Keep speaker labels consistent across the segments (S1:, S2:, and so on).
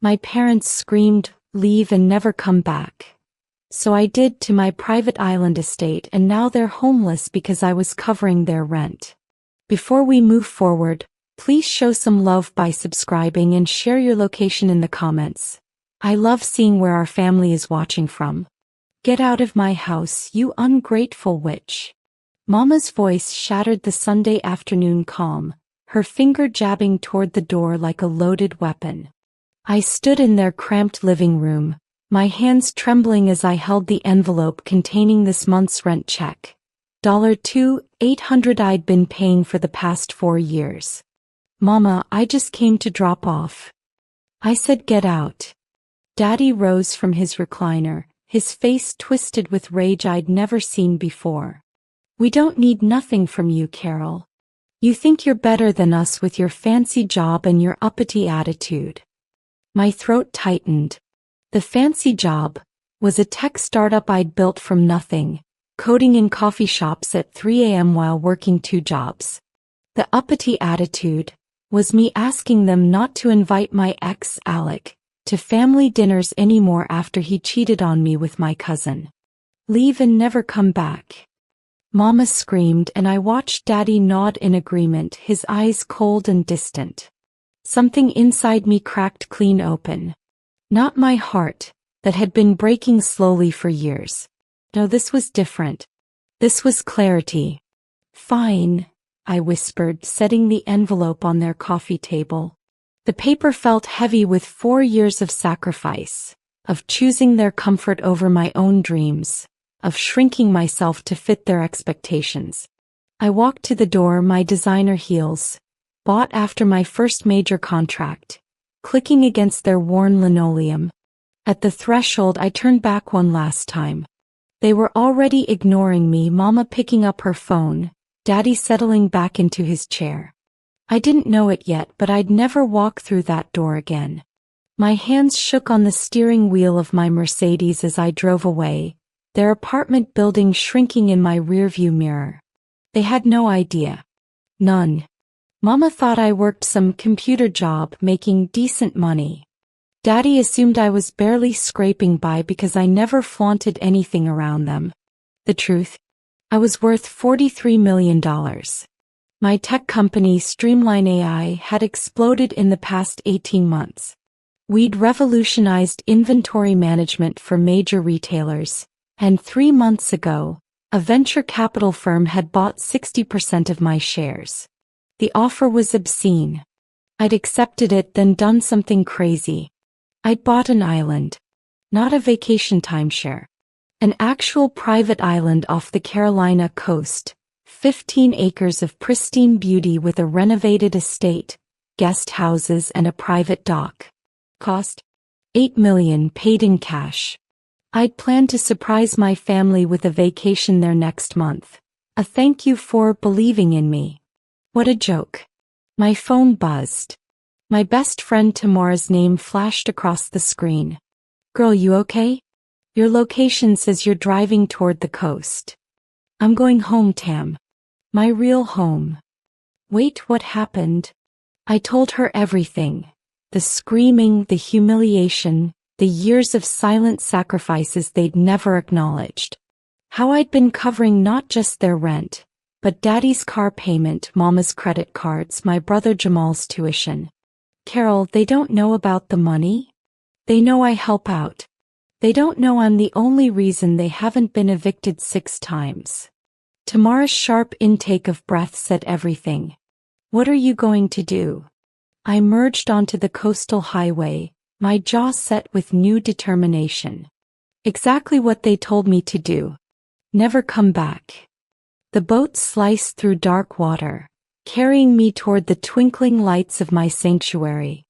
S1: My parents screamed, "Leave and never come back." So I did, to my private island estate, and now they're homeless because I was covering their rent. Before we move forward, please show some love by subscribing and share your location in the comments. I love seeing where our family is watching from. Get out of my house, you ungrateful witch. Mama's voice shattered the Sunday afternoon calm, her finger jabbing toward the door like a loaded weapon. I stood in their cramped living room, my hands trembling as I held the envelope containing this month's rent check. $2,800 I'd been paying for the past 4 years. "Mama, I just came to drop off." I said, "Get out." Daddy rose from his recliner, his face twisted with rage I'd never seen before. "We don't need nothing from you, Carol. You think you're better than us with your fancy job and your uppity attitude." My throat tightened. The fancy job was a tech startup I'd built from nothing, coding in coffee shops at 3 a.m. while working 2 jobs. The uppity attitude was me asking them not to invite my ex, Alec, to family dinners anymore after he cheated on me with my cousin. "Leave and never come back." Mama screamed, and I watched Daddy nod in agreement, his eyes cold and distant. Something inside me cracked clean open. Not my heart, that had been breaking slowly for years. No, this was different. This was clarity. "Fine," I whispered, setting the envelope on their coffee table. The paper felt heavy with 4 years of sacrifice, of choosing their comfort over my own dreams, of shrinking myself to fit their expectations. I walked to the door, my designer heels, bought after my first major contract, clicking against their worn linoleum. At the threshold I turned back one last time. They were already ignoring me, Mama picking up her phone, Daddy settling back into his chair. I didn't know it yet, but I'd never walk through that door again. My hands shook on the steering wheel of my Mercedes as I drove away, their apartment building shrinking in my rearview mirror. They had no idea. None. Mama thought I worked some computer job making decent money. Daddy assumed I was barely scraping by because I never flaunted anything around them. The truth? I was worth $43 million. My tech company, Streamline AI, had exploded in the past 18 months. We'd revolutionized inventory management for major retailers, and 3 months ago, a venture capital firm had bought 60% of my shares. The offer was obscene. I'd accepted it, then done something crazy. I'd bought an island. Not a vacation timeshare. An actual private island off the Carolina coast. 15 acres of pristine beauty with a renovated estate, guest houses and a private dock. Cost? $8 million, paid in cash. I'd planned to surprise my family with a vacation there next month. A thank you for believing in me. What a joke. My phone buzzed. My best friend Tamara's name flashed across the screen. "Girl, you okay? Your location says you're driving toward the coast." "I'm going home, Tam. My real home." "Wait, what happened?" I told her everything. The screaming, the humiliation, the years of silent sacrifices they'd never acknowledged. How I'd been covering not just their rent, but Daddy's car payment, Mama's credit cards, my brother Jamal's tuition. "Carol, they don't know about the money? They know I help out. They don't know I'm the only reason they haven't been evicted 6 times. Tamara's sharp intake of breath said everything. "What are you going to do?" I merged onto the coastal highway, my jaw set with new determination. Exactly what they told me to do. Never come back. The boat sliced through dark water, carrying me toward the twinkling lights of my sanctuary.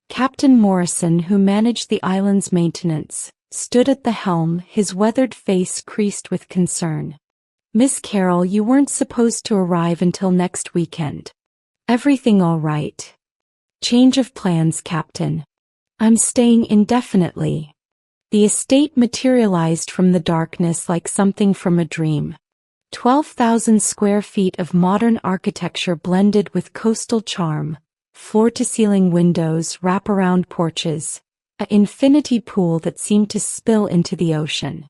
S1: Captain Morrison, who managed the island's maintenance, stood at the helm, his weathered face creased with concern. "Miss Carol, you weren't supposed to arrive until next weekend. Everything all right?" "Change of plans, Captain. I'm staying indefinitely." The estate materialized from the darkness like something from a dream. 12,000 square feet of modern architecture blended with coastal charm, floor-to-ceiling windows, wraparound porches, An infinity pool that seemed to spill into the ocean.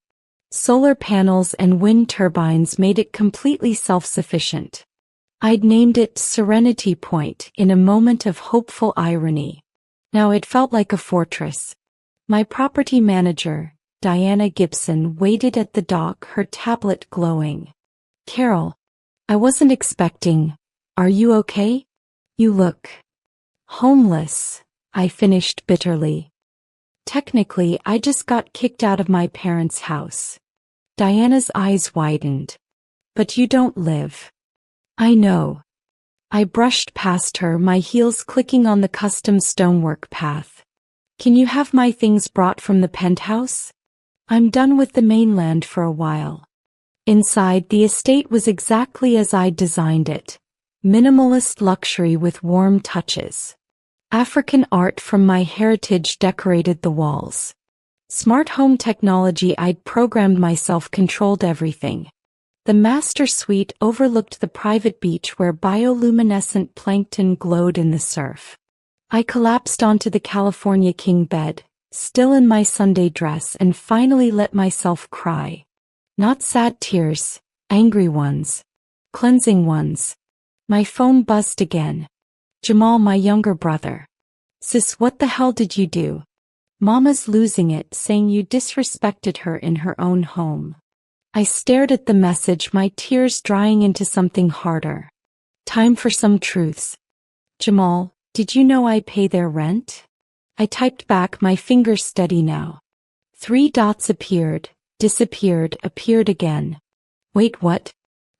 S1: Solar panels and wind turbines made it completely self-sufficient. I'd named it Serenity Point in a moment of hopeful irony. Now it felt like a fortress. My property manager, Diana Gibson, waited at the dock, her tablet glowing. "Carol, I wasn't expecting. Are you okay? You look homeless," I finished bitterly. "Technically, I just got kicked out of my parents' house." Diana's eyes widened. "But you don't live." "I know." I brushed past her, my heels clicking on the custom stonework path. "Can you have my things brought from the penthouse? I'm done with the mainland for a while." Inside, the estate was exactly as I'd designed it. Minimalist luxury with warm touches. African art from my heritage decorated the walls. Smart home technology I'd programmed myself controlled everything. The master suite overlooked the private beach where bioluminescent plankton glowed in the surf. I collapsed onto the California king bed, still in my Sunday dress, and finally let myself cry. Not sad tears, angry ones. Cleansing ones. My phone buzzed again. Jamal, my younger brother. "Sis, what the hell did you do? Mama's losing it, saying you disrespected her in her own home." I stared at the message, my tears drying into something harder. "Time for some truths. Jamal, did you know I pay their rent?" I typed back, my fingers steady now. 3 dots appeared, disappeared, appeared again. "Wait, what?"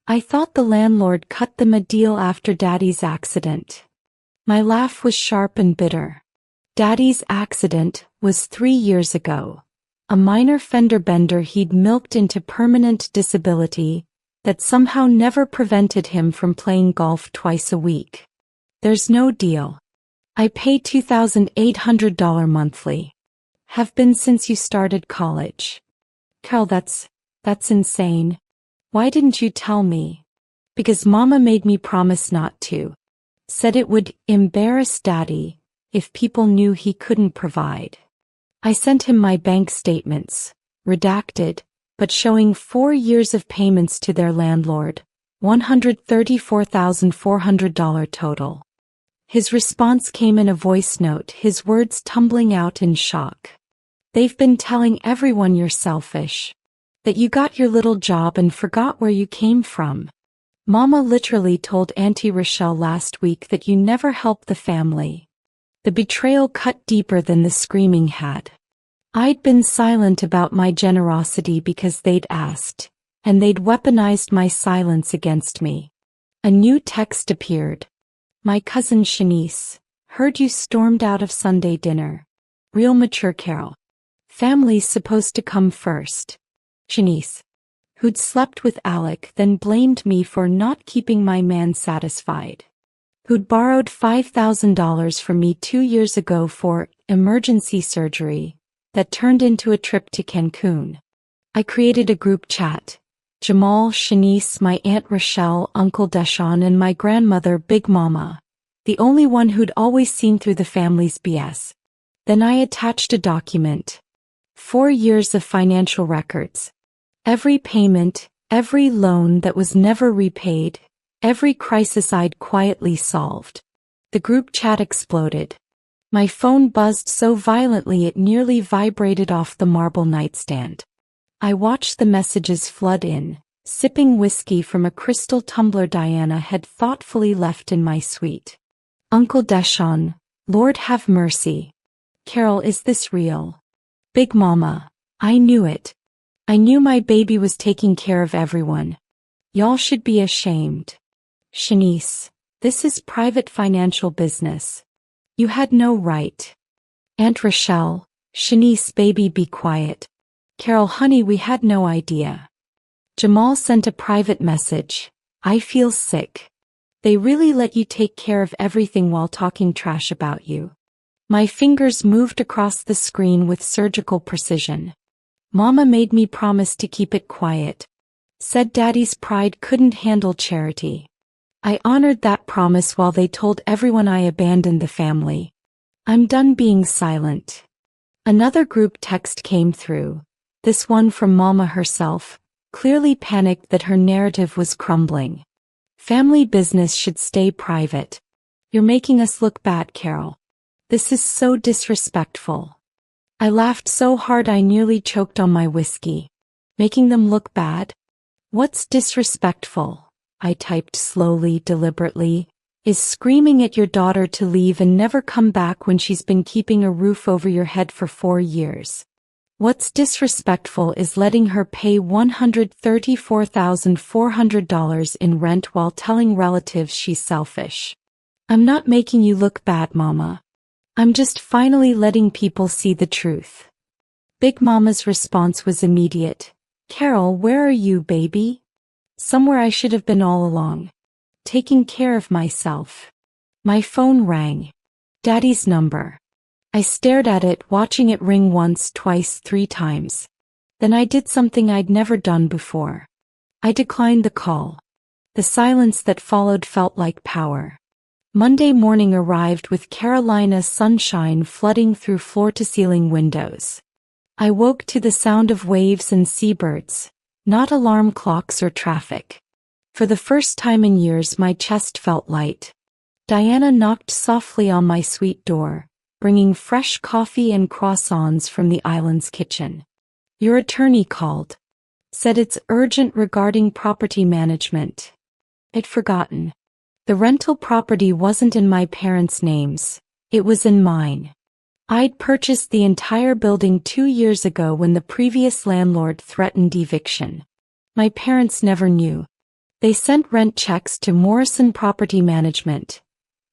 S1: "I thought the landlord cut them a deal after Daddy's accident." My laugh was sharp and bitter. Daddy's accident was 3 years ago. A minor fender bender he'd milked into permanent disability that somehow never prevented him from playing golf twice a week. "There's no deal. I pay $2,800 monthly. Have been since you started college." "Carol, that's insane. Why didn't you tell me?" "Because Mama made me promise not to. Said it would embarrass Daddy if people knew he couldn't provide." I sent him my bank statements, redacted, but showing 4 years of payments to their landlord, $134,400 total. His response came in a voice note, his words tumbling out in shock. "They've been telling everyone you're selfish. That you got your little job and forgot where you came from. Mama literally told Auntie Rochelle last week that you never helped the family." The betrayal cut deeper than the screaming had. I'd been silent about my generosity because they'd asked, and they'd weaponized my silence against me. A new text appeared. "My cousin Shanice, heard you stormed out of Sunday dinner. Real mature, Carol. Family's supposed to come first." Shanice, who'd slept with Alec, then blamed me for not keeping my man satisfied. Who'd borrowed $5,000 from me 2 years ago for emergency surgery that turned into a trip to Cancun. I created a group chat. Jamal, Shanice, my Aunt Rochelle, Uncle Deshaun, and my grandmother, Big Mama, the only one who'd always seen through the family's BS. Then I attached a document. 4 years of financial records. Every payment, every loan that was never repaid, every crisis I'd quietly solved. The group chat exploded. My phone buzzed so violently it nearly vibrated off the marble nightstand. I watched the messages flood in, sipping whiskey from a crystal tumbler Diana had thoughtfully left in my suite. "Uncle Deshaun, Lord have mercy. Carol, is this real? Big Mama, I knew it. I knew my baby was taking care of everyone. Y'all should be ashamed. Shanice, this is private financial business. You had no right. Aunt Rochelle, Shanice, baby, be quiet. Carol, honey, we had no idea." Jamal sent a private message. "I feel sick. They really let you take care of everything while talking trash about you." My fingers moved across the screen with surgical precision. "Mama made me promise to keep it quiet. Said Daddy's pride couldn't handle charity. I honored that promise while they told everyone I abandoned the family. I'm done being silent. Another group text came through, this one from Mama herself, clearly panicked that her narrative was crumbling. Family business should stay private. You're making us look bad, Carol. This is so disrespectful. I laughed so hard I nearly choked on my whiskey. Making them look bad? What's disrespectful? I typed slowly, deliberately. Is screaming at your daughter to leave and never come back when she's been keeping a roof over your head for 4 years. What's disrespectful is letting her pay $134,400 in rent while telling relatives she's selfish. I'm not making you look bad, Mama. I'm just finally letting people see the truth. Big Mama's response was immediate. Carol, where are you, baby? Somewhere I should have been all along. Taking care of myself. My phone rang. Daddy's number. I stared at it, watching it ring once, twice, 3 times. Then I did something I'd never done before. I declined the call. The silence that followed felt like power. Monday morning arrived with Carolina sunshine flooding through floor-to-ceiling windows. I woke to the sound of waves and seabirds, not alarm clocks or traffic. For the first time in years my chest felt light. Diana knocked softly on my sweet door, bringing fresh coffee and croissants from the island's kitchen. Your attorney called. Said it's urgent regarding property management. I'd forgotten. The rental property wasn't in my parents' names, it was in mine. I'd purchased the entire building 2 years ago when the previous landlord threatened eviction. My parents never knew. They sent rent checks to Morrison Property Management,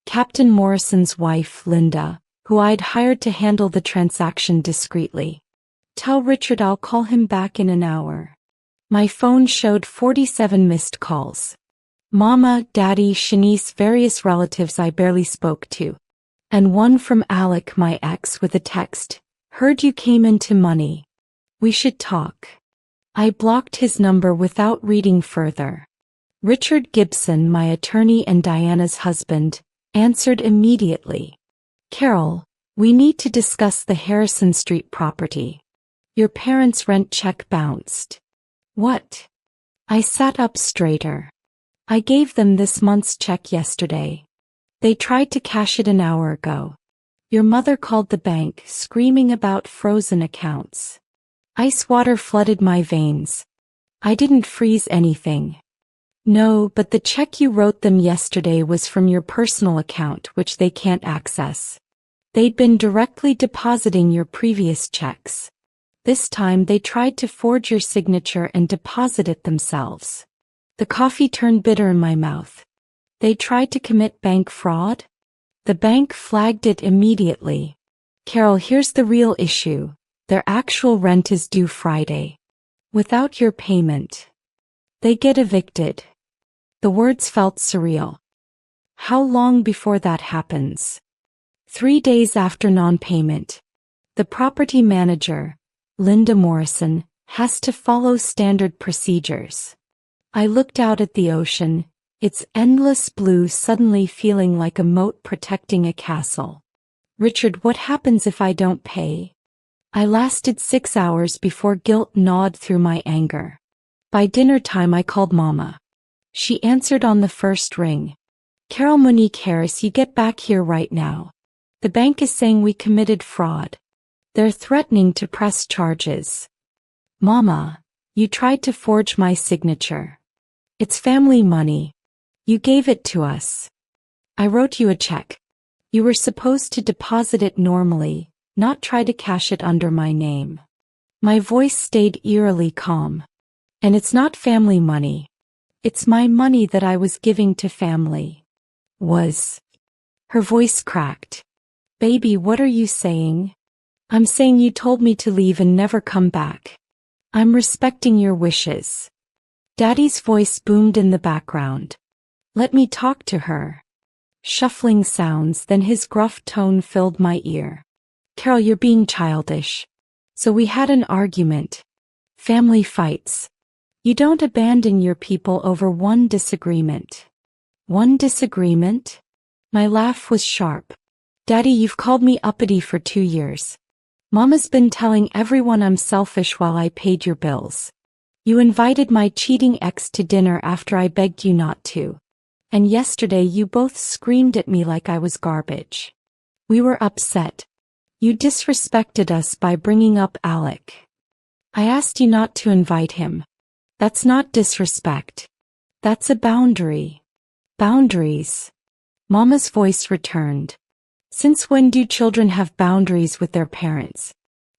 S1: Captain Morrison's wife, Linda, who I'd hired to handle the transaction discreetly. Tell Richard I'll call him back in an hour. My phone showed 47 missed calls. Mama, Daddy, Shanice, various relatives I barely spoke to. And one from Alec, my ex, with a text. Heard you came into money. We should talk. I blocked his number without reading further. Richard Gibson, my attorney and Diana's husband, answered immediately. Carol, we need to discuss the Harrison Street property. Your parents' rent check bounced. What? I sat up straighter. I gave them this month's check yesterday. They tried to cash it an hour ago. Your mother called the bank, screaming about frozen accounts. Ice water flooded my veins. I didn't freeze anything. No, but the check you wrote them yesterday was from your personal account, which they can't access. They'd been directly depositing your previous checks. This time they tried to forge your signature and deposit it themselves. The coffee turned bitter in my mouth. They tried to commit bank fraud? The bank flagged it immediately. Carol, here's the real issue. Their actual rent is due Friday. Without your payment, they get evicted. The words felt surreal. How long before that happens? 3 days after non-payment. The property manager, Linda Morrison, has to follow standard procedures. I looked out at the ocean, its endless blue suddenly feeling like a moat protecting a castle. Richard, what happens if I don't pay? I lasted 6 hours before guilt gnawed through my anger. By dinner time I called Mama. She answered on the first ring. Carol, Monique Harris, you get back here right now. The bank is saying we committed fraud. They're threatening to press charges. Mama, you tried to forge my signature. It's family money. You gave it to us. I wrote you a check. You were supposed to deposit it normally, not try to cash it under my name. My voice stayed eerily calm. And it's not family money. It's my money that I was giving to family. Was. Her voice cracked. Baby, what are you saying? I'm saying you told me to leave and never come back. I'm respecting your wishes. Daddy's voice boomed in the background. Let me talk to her. Shuffling sounds, then his gruff tone filled my ear. Carol, you're being childish. So we had an argument. Family fights. You don't abandon your people over one disagreement. One disagreement? My laugh was sharp. Daddy, you've called me uppity for 2 years. Mama's been telling everyone I'm selfish while I paid your bills. You invited my cheating ex to dinner after I begged you not to. And yesterday you both screamed at me like I was garbage. We were upset. You disrespected us by bringing up Alec. I asked you not to invite him. That's not disrespect. That's a boundary. Boundaries. Mama's voice returned. Since when do children have boundaries with their parents?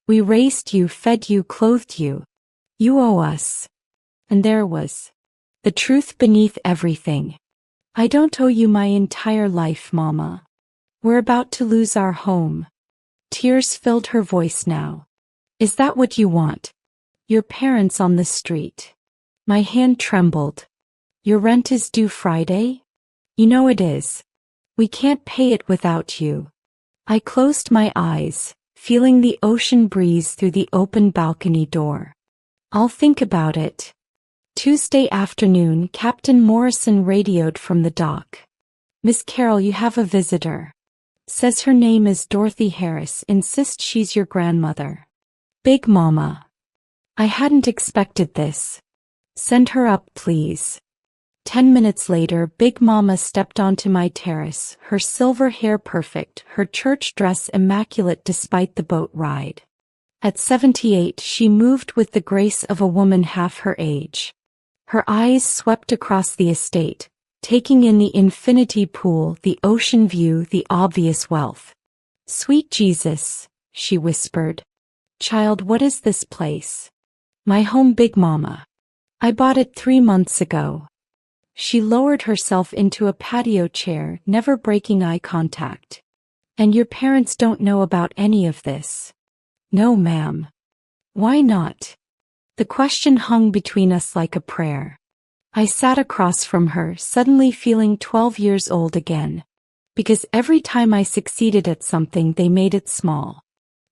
S1: We raised you, fed you, clothed you. You owe us. And there was the truth beneath everything. I don't owe you my entire life, Mama. We're about to lose our home. Tears filled her voice now. Is that what you want? Your parents on the street. My hand trembled. Your rent is due Friday? You know it is. We can't pay it without you. I closed my eyes, feeling the ocean breeze through the open balcony door. I'll think about it. Tuesday afternoon, Captain Morrison radioed from the dock. Miss Carroll, you have a visitor. Says her name is Dorothy Harris, insists she's your grandmother. Big Mama. I hadn't expected this. Send her up, please. 10 minutes later, Big Mama stepped onto my terrace, her silver hair perfect, her church dress immaculate despite the boat ride. At 78, she moved with the grace of a woman half her age. Her eyes swept across the estate, taking in the infinity pool, the ocean view, the obvious wealth. Sweet Jesus, she whispered. Child, what is this place? My home, Big Mama. I bought it 3 months ago. She lowered herself into a patio chair, never breaking eye contact. And your parents don't know about any of this? No, ma'am. Why not? The question hung between us like a prayer. I sat across from her, suddenly feeling 12 years old again. Because every time I succeeded at something, they made it small.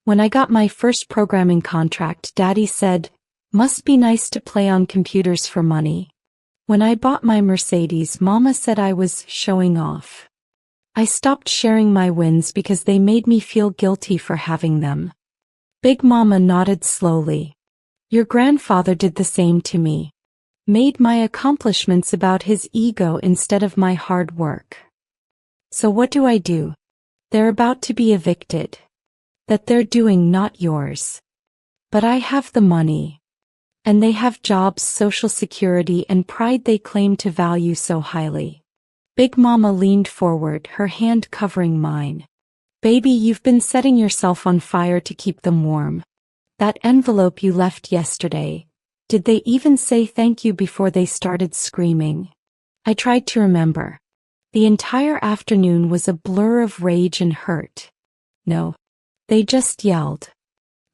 S1: When I got my first programming contract, Daddy said, "Must be nice to play on computers for money." When I bought my Mercedes, Mama said I was showing off. I stopped sharing my wins because they made me feel guilty for having them. Big Mama nodded slowly. Your grandfather did the same to me. Made my accomplishments about his ego instead of my hard work. So what do? They're about to be evicted. That they're doing, not yours. But I have the money. And they have jobs, social security, and pride they claim to value so highly. Big Mama leaned forward, her hand covering mine. Baby, you've been setting yourself on fire to keep them warm. That envelope you left yesterday, did they even say thank you before they started screaming? I tried to remember. The entire afternoon was a blur of rage and hurt. No. They just yelled.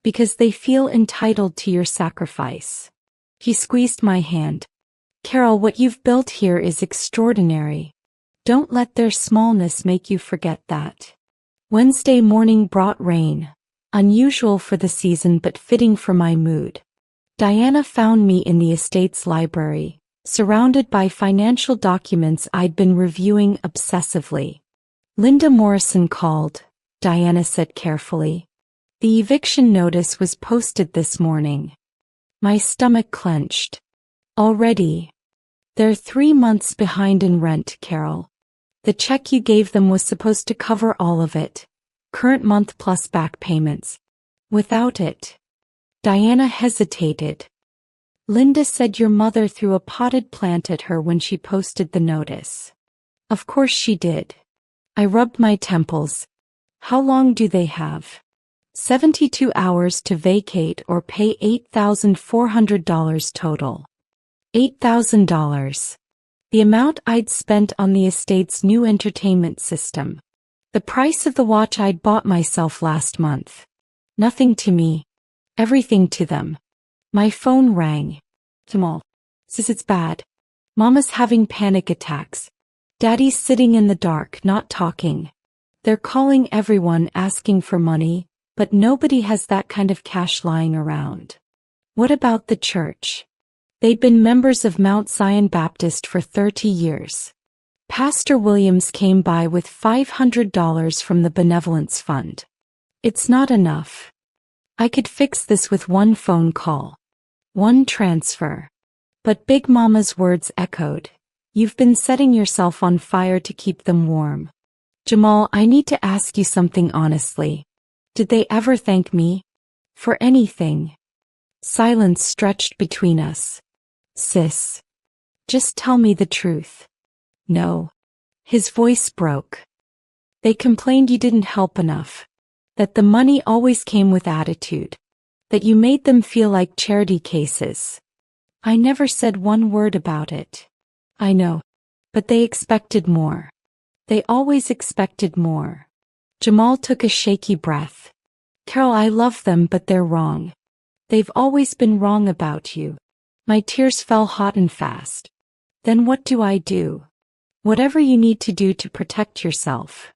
S1: Because they feel entitled to your sacrifice. He squeezed my hand. Carol, what you've built here is extraordinary. Don't let their smallness make you forget that. Wednesday morning brought rain. Unusual for the season but fitting for my mood. Diana found me in the estate's library, surrounded by financial documents I'd been reviewing obsessively. Linda Morrison called, Diana said carefully. The eviction notice was posted this morning. My stomach clenched. Already? They're 3 months behind in rent, Carol. The check you gave them was supposed to cover all of it. Current month plus back payments. Without it. Diana hesitated. Linda said your mother threw a potted plant at her when she posted the notice. Of course she did. I rubbed my temples. How long do they have? 72 hours to vacate or pay $8,400 total. $8,000. The amount I'd spent on the estate's new entertainment system. The price of the watch I'd bought myself last month. Nothing to me. Everything to them. My phone rang. Jamal. Says it's bad. Mama's having panic attacks. Daddy's sitting in the dark, not talking. They're calling everyone asking for money, but nobody has that kind of cash lying around. What about the church? They'd been members of Mount Zion Baptist for 30 years. Pastor Williams came by with $500 from the benevolence fund. It's not enough. I could fix this with one phone call. One transfer. But Big Mama's words echoed. You've been setting yourself on fire to keep them warm. Jamal, I need to ask you something honestly. Did they ever thank me? For anything? Silence stretched between us. Sis. Just tell me the truth. No. His voice broke. They complained you didn't help enough. That the money always came with attitude. That you made them feel like charity cases. I never said one word about it. I know. But they expected more. They always expected more. Jamal took a shaky breath. Carol, I love them, but they're wrong. They've always been wrong about you. My tears fell hot and fast. Then what do I do? Whatever you need to do to protect yourself.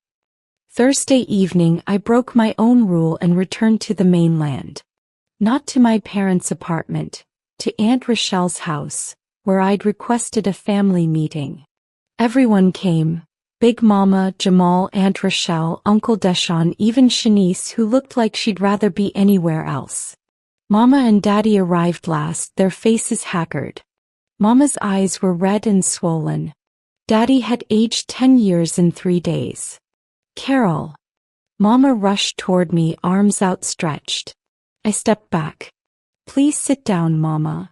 S1: Thursday evening, I broke my own rule and returned to the mainland. Not to my parents' apartment, to Aunt Rochelle's house, where I'd requested a family meeting. Everyone came. Big Mama, Jamal, Aunt Rochelle, Uncle Deshaun, even Shanice, who looked like she'd rather be anywhere else. Mama and Daddy arrived last, their faces haggard. Mama's eyes were red and swollen. Daddy had aged 10 years in 3 days. Carol. Mama rushed toward me, arms outstretched. I stepped back. Please sit down, Mama.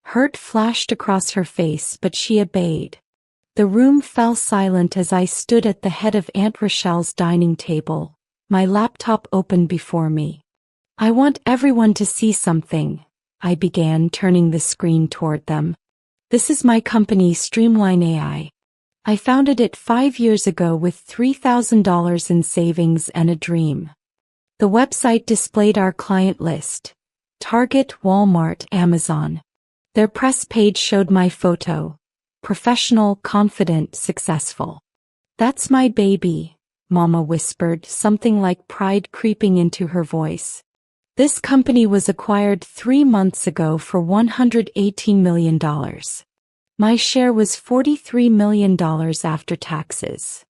S1: Hurt flashed across her face, but she obeyed. The room fell silent as I stood at the head of Aunt Rochelle's dining table, my laptop open before me. I want everyone to see something, I began, turning the screen toward them. This is my company, Streamline AI. I founded it 5 years ago with $3,000 in savings and a dream. The website displayed our client list. Target, Walmart, Amazon. Their press page showed my photo. Professional, confident, successful. That's my baby, Mama whispered, something like pride creeping into her voice. This company was acquired 3 months ago for $118 million. My share was $43 million after taxes.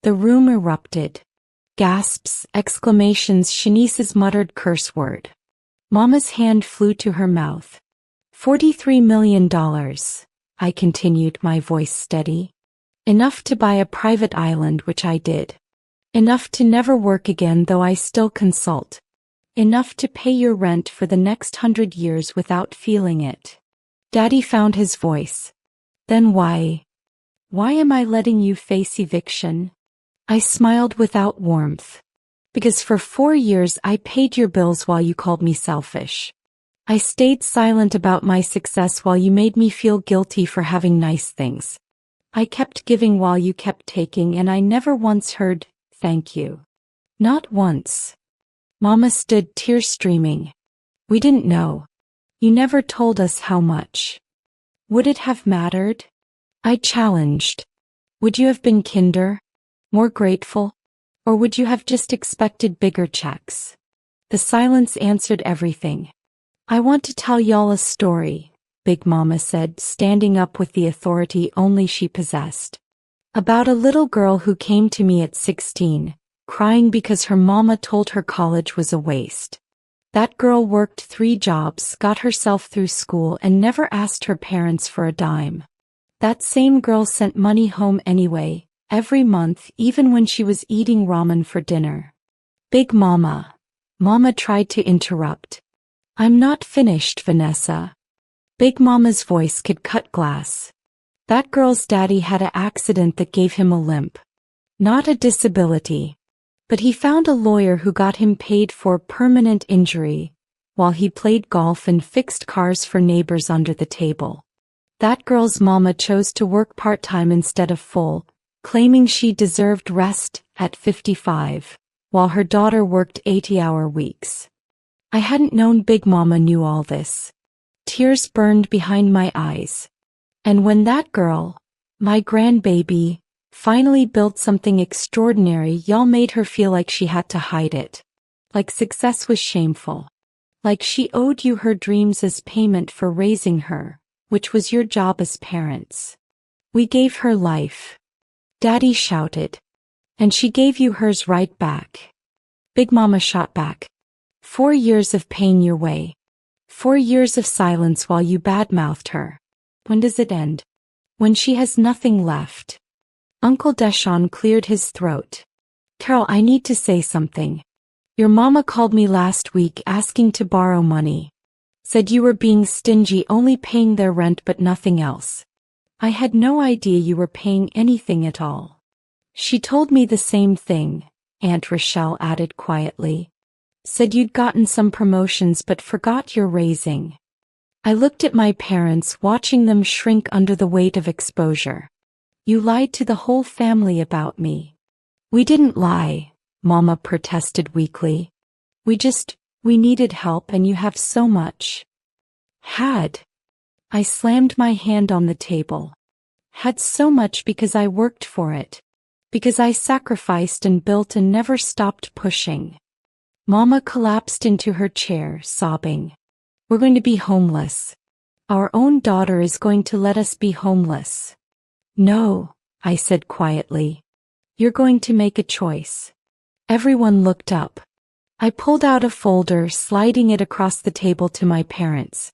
S1: The room erupted. Gasps, exclamations, Shanice's muttered curse word. Mama's hand flew to her mouth. $43 million. I continued, my voice steady. Enough to buy a private island, which I did. Enough to never work again, though I still consult. Enough to pay your rent for the next 100 years without feeling it. Daddy found his voice. Then why? Why am I letting you face eviction? I smiled without warmth. Because for 4 years I paid your bills while you called me selfish. I stayed silent about my success while you made me feel guilty for having nice things. I kept giving while you kept taking, and I never once heard, thank you. Not once. Mama stood, tears streaming. We didn't know. You never told us how much. Would it have mattered? I challenged. Would you have been kinder? More grateful? Or would you have just expected bigger checks? The silence answered everything. I want to tell y'all a story, Big Mama said, standing up with the authority only she possessed. About a little girl who came to me at 16, crying because her mama told her college was a waste. That girl worked 3 jobs, got herself through school, and never asked her parents for a dime. That same girl sent money home anyway, every month, even when she was eating ramen for dinner. Big Mama. Mama tried to interrupt. I'm not finished, Vanessa. Big Mama's voice could cut glass. That girl's daddy had an accident that gave him a limp. Not a disability. But he found a lawyer who got him paid for permanent injury, while he played golf and fixed cars for neighbors under the table. That girl's mama chose to work part-time instead of full, claiming she deserved rest at 55, while her daughter worked 80-hour weeks. I hadn't known Big Mama knew all this. Tears burned behind my eyes. And when that girl, my grandbaby, finally built something extraordinary, y'all made her feel like she had to hide it. Like success was shameful. Like she owed you her dreams as payment for raising her, which was your job as parents. We gave her life. Daddy shouted. And she gave you hers right back. Big Mama shot back. 4 years of paying your way. 4 years of silence while you badmouthed her. When does it end? When she has nothing left. Uncle Deshaun cleared his throat. Carol, I need to say something. Your mama called me last week asking to borrow money. Said you were being stingy, only paying their rent but nothing else. I had no idea you were paying anything at all. She told me the same thing, Aunt Rochelle added quietly. Said you'd gotten some promotions but forgot your raising. I looked at my parents, watching them shrink under the weight of exposure. You lied to the whole family about me. We didn't lie, Mama protested weakly. We needed help and you have so much. Had. I slammed my hand on the table. Had so much because I worked for it. Because I sacrificed and built and never stopped pushing. Mama collapsed into her chair, sobbing. We're going to be homeless. Our own daughter is going to let us be homeless. No, I said quietly. You're going to make a choice. Everyone looked up. I pulled out a folder, sliding it across the table to my parents.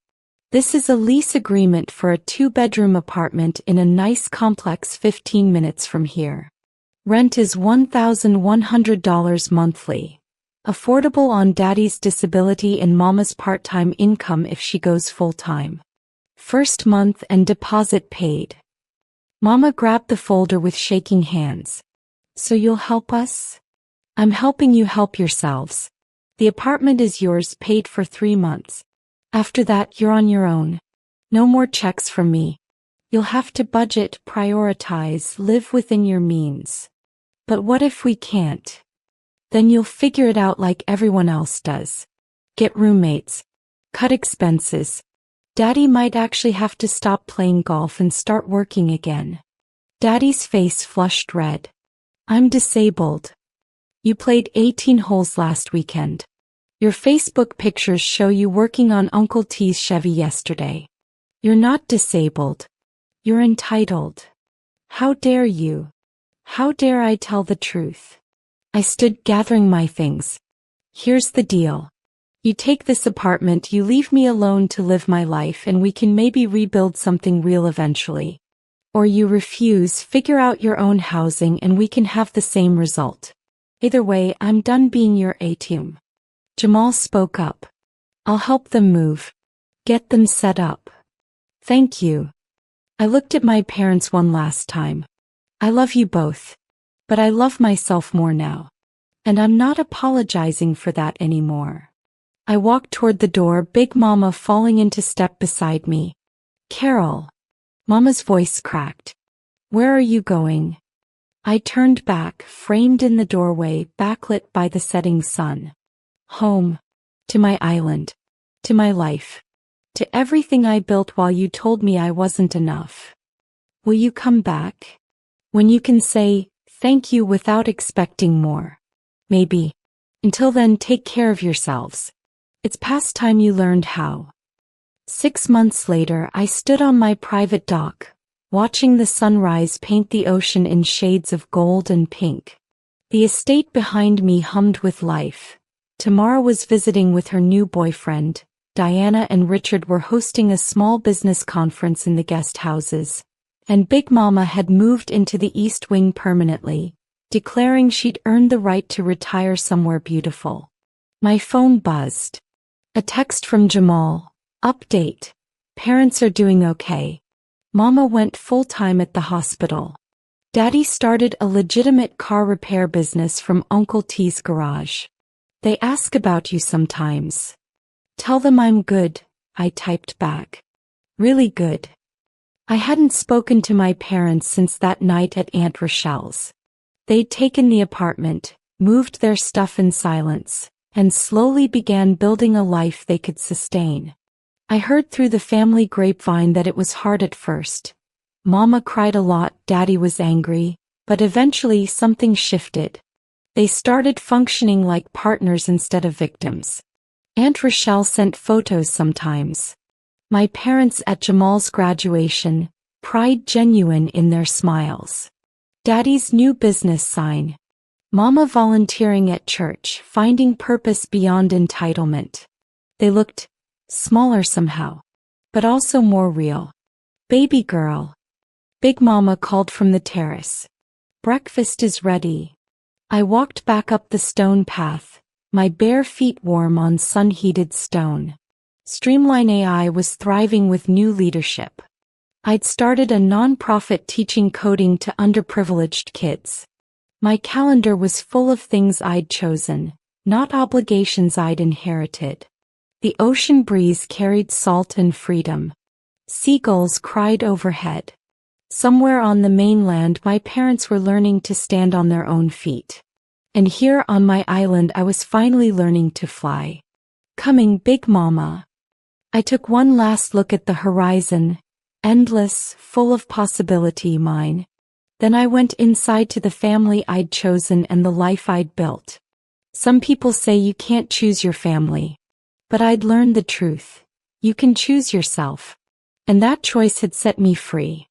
S1: This is a lease agreement for a 2-bedroom apartment in a nice complex 15 minutes from here. Rent is $1,100 monthly. Affordable on Daddy's disability and Mama's part-time income if she goes full-time. First month and deposit paid. Mama grabbed the folder with shaking hands. So you'll help us? I'm helping you help yourselves. The apartment is yours, paid for 3 months. After that, you're on your own. No more checks from me. You'll have to budget, prioritize, live within your means. But what if we can't? Then you'll figure it out like everyone else does. Get roommates. Cut expenses. Daddy might actually have to stop playing golf and start working again. Daddy's face flushed red. I'm disabled. You played 18 holes last weekend. Your Facebook pictures show you working on Uncle T's Chevy yesterday. You're not disabled. You're entitled. How dare you? How dare I tell the truth? I stood gathering my things. Here's the deal. You take this apartment, you leave me alone to live my life, and we can maybe rebuild something real eventually. Or you refuse, figure out your own housing, and we can have the same result. Either way, I'm done being your ATM. Jamal spoke up. I'll help them move. Get them set up. Thank you. I looked at my parents one last time. I love you both. But I love myself more now. And I'm not apologizing for that anymore. I walked toward the door, Big Mama falling into step beside me. Carol. Mama's voice cracked. Where are you going? I turned back, framed in the doorway, backlit by the setting sun. Home. To my island. To my life. To everything I built while you told me I wasn't enough. Will you come back? When you can say, thank you without expecting more. Maybe. Until then, take care of yourselves. It's past time you learned how. 6 months later, I stood on my private dock, watching the sunrise paint the ocean in shades of gold and pink. The estate behind me hummed with life. Tamara was visiting with her new boyfriend. Diana and Richard were hosting a small business conference in the guest houses. And Big Mama had moved into the East Wing permanently, declaring she'd earned the right to retire somewhere beautiful. My phone buzzed. A text from Jamal. Update. Parents are doing okay. Mama went full-time at the hospital. Daddy started a legitimate car repair business from Uncle T's garage. They ask about you sometimes. Tell them I'm good, I typed back. Really good. I hadn't spoken to my parents since that night at Aunt Rochelle's. They'd taken the apartment, moved their stuff in silence, and slowly began building a life they could sustain. I heard through the family grapevine that it was hard at first. Mama cried a lot, Daddy was angry, but eventually something shifted. They started functioning like partners instead of victims. Aunt Rochelle sent photos sometimes. My parents at Jamal's graduation, pride genuine in their smiles. Daddy's new business sign. Mama volunteering at church, finding purpose beyond entitlement. They looked smaller somehow, but also more real. Baby girl. Big Mama called from the terrace. Breakfast is ready. I walked back up the stone path, my bare feet warm on sun-heated stone. Streamline AI was thriving with new leadership. I'd started a non-profit teaching coding to underprivileged kids. My calendar was full of things I'd chosen, not obligations I'd inherited. The ocean breeze carried salt and freedom. Seagulls cried overhead. Somewhere on the mainland my parents were learning to stand on their own feet. And here on my island I was finally learning to fly. Coming, Big Mama. I took one last look at the horizon, endless, full of possibility mine. Then I went inside to the family I'd chosen and the life I'd built. Some people say you can't choose your family. But I'd learned the truth. You can choose yourself. And that choice had set me free.